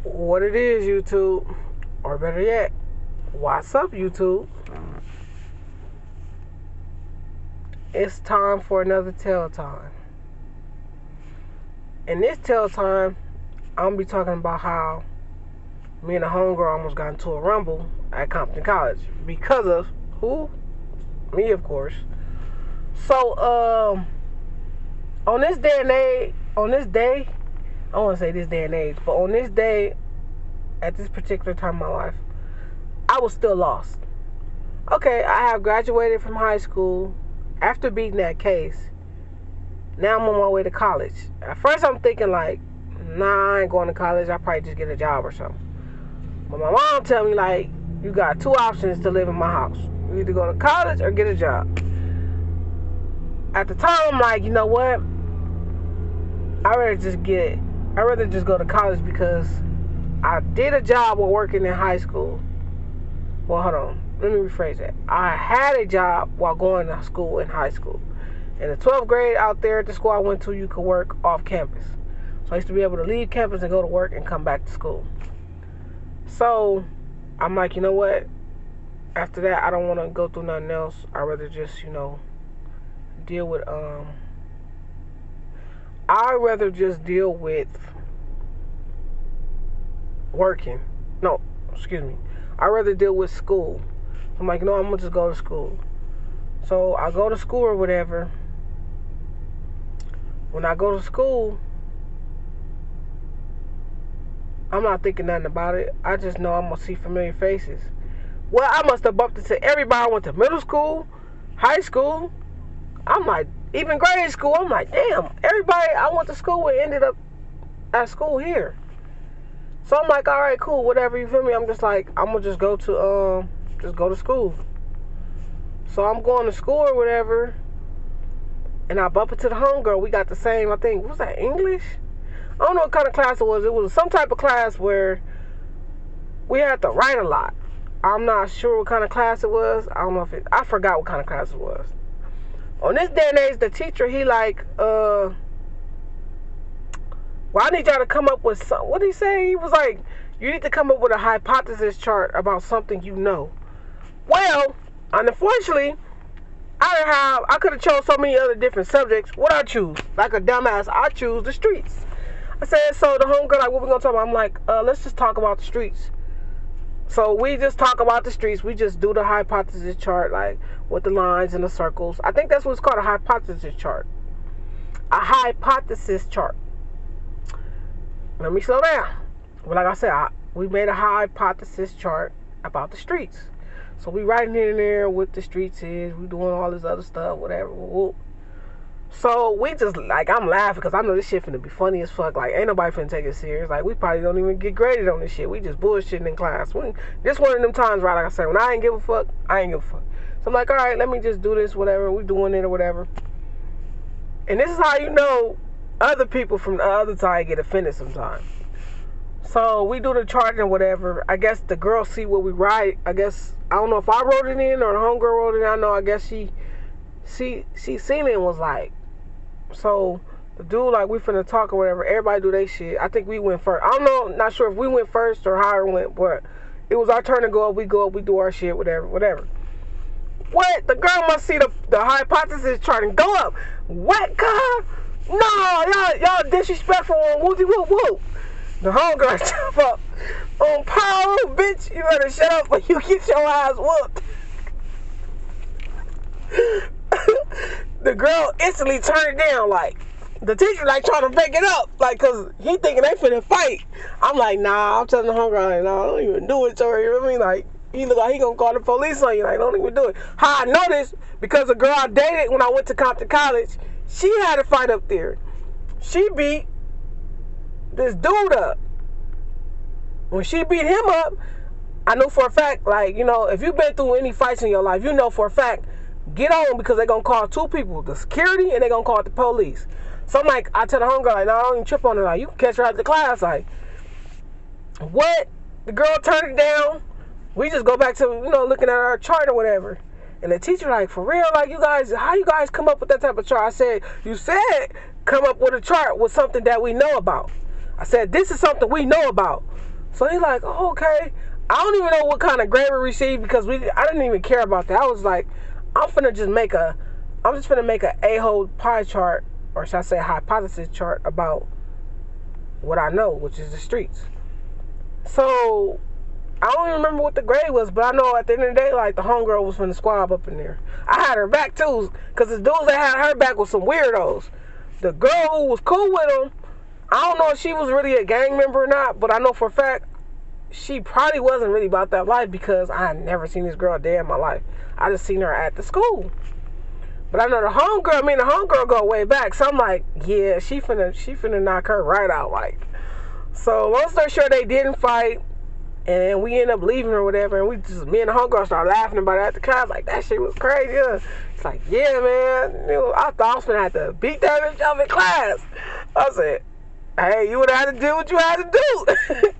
What it is, YouTube, or better yet, what's up, YouTube? It's time for another tell time. In this tell time, I'm gonna be talking about how me and a homegirl almost got into a rumble at Compton College because of who? Me, of course. So, on this day and age, I don't want to say this day and age, but on this day, at this particular time in my life, I was still lost. Okay, I have graduated from high school after beating that case. Now I'm on my way to college. At first I'm thinking like, nah, I ain't going to college. I'll probably just get a job or something. But my mom tell me like, you got two options to live in my house. You either go to college or get a job. At the time, I'm like, you know what? I'd rather just go to college because I did a job while working in high school. Well, hold on. Let me rephrase that. I had a job while going to school in high school. In the 12th grade out there at the school I went to, you could work off campus. So I used to be able to leave campus and go to work and come back to school. So I'm like, you know what? After that, I don't want to go through nothing else. I'd rather just, deal with, I'd rather just deal with working. No, excuse me. I'd rather deal with school. I'm like, no, I'm going to just go to school. So I go to school or whatever. When I go to school, I'm not thinking nothing about it. I just know I'm going to see familiar faces. Well, I must have bumped into everybody I went to middle school, high school. I'm like, even grade school. I'm like, damn, everybody I went to school with ended up at school here. So I'm like, all right, cool, whatever, you feel me? I'm just like, I'm going to just go to school. So I'm going to school or whatever, and I bump into the homegirl. We got the same, I think, what was that, English? I don't know what kind of class it was. It was some type of class where we had to write a lot. I'm not sure what kind of class it was. I forgot what kind of class it was. On this day and age, the teacher, he like, well, I need y'all to come up with something. What did he say? He was like, you need to come up with a hypothesis chart about something you know. Well, unfortunately, I could have chose so many other different subjects. What I choose? Like a dumbass, I choose the streets. I said, so the homegirl, like, what we gonna talk about? I'm like, let's just talk about the streets. So we just talk about the streets. We just do the hypothesis chart, like, with the lines and the circles. I think that's what it's called, a hypothesis chart. A hypothesis chart. Let me slow down. Well, like I said, we made a hypothesis chart about the streets. So we writing in there what the streets is. We doing all this other stuff, whatever. So we just, like, I'm laughing because I know this shit finna be funny as fuck. Like, ain't nobody finna take it serious. Like, we probably don't even get graded on this shit. We just bullshitting in class. This one of them times, right, like I said, when I ain't give a fuck, I ain't give a fuck. So I'm like, all right, let me just do this, whatever. We doing it or whatever. And this is how you know other people from the other side get offended sometimes. So we do the chart and whatever. I guess the girl see what we write. I guess, I don't know if I wrote it in or the homegirl wrote it in. I know, I guess she seen it and was like, so the dude, like, we finna talk or whatever. Everybody do their shit. I think we went first. I don't know, not sure if we went first or how it went, but it was our turn to go up. We go up, we do our shit, whatever. What? The girl must see the hypothesis chart and go up. What, God? No, y'all disrespectful on woozy whoop whoop. The homegirl jump up on power, bitch. You better shut up or you get your ass whooped. The girl instantly turned down, like, the teacher, like, trying to break it up, like, cause he thinking they finna fight. I'm like, nah, I'm telling the homegirl, like, nah, don't even do it to her, you know what I mean? Like, he look like he gonna call the police on you, like, don't even do it. How I know this, because the girl I dated when I went to Compton College, she had a fight up there. She beat this dude up. When she beat him up, I know for a fact, like, if you've been through any fights in your life, you know for a fact, get on, because they're going to call two people, the security, and they're going to call the police. So I'm like, I tell the homegirl, like, no, I don't even trip on her. Like, you can catch her out the class. Like, what? The girl turned it down. We just go back to, looking at our chart or whatever. And the teacher, like, for real, like, you guys, how you guys come up with that type of chart? I said, you said come up with a chart with something that we know about. I said, this is something we know about. So he's like, oh, okay. I don't even know what kind of grade we received because I didn't even care about that. I was like, I'm just gonna make a a-hole pie chart, or should I say a hypothesis chart about what I know, which is the streets. So I don't even remember what the grade was, but I know at the end of the day, like, the homegirl was from the squad up in there. I had her back too, because the dudes that had her back was some weirdos. The girl who was cool with them, I don't know if she was really a gang member or not, but I know for a fact she probably wasn't really about that life, because I had never seen this girl a day in my life. I just seen her at the school. But I know the homegirl go way back. So I'm like, yeah, she finna knock her right out. Like, so long story short, they didn't fight, and then we ended up leaving or whatever. And me and the homegirl started laughing about it at the class. Like, that shit was crazy. Yeah. It's like, yeah, man. I thought I was finna have to beat that bitch up in class. I said, hey, you would have had to do what you had to do.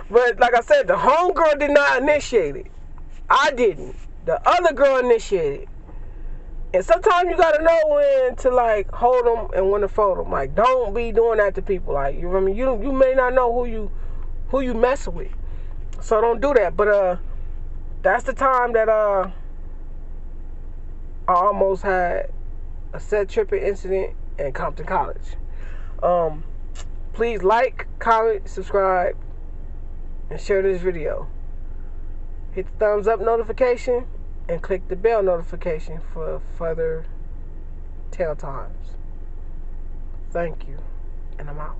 But like I said, the homegirl did not initiate it. I didn't. The other girl initiated. And sometimes you gotta know when to, like, hold them and when to fold them. Like, don't be doing that to people. Like, you know what I mean? You may not know who you messing with, so don't do that. But that's the time that I almost had a set tripping incident in Compton College. Please like, comment, subscribe, and share this video. Hit the thumbs up notification and click the bell notification for further tale times. Thank you, and I'm out.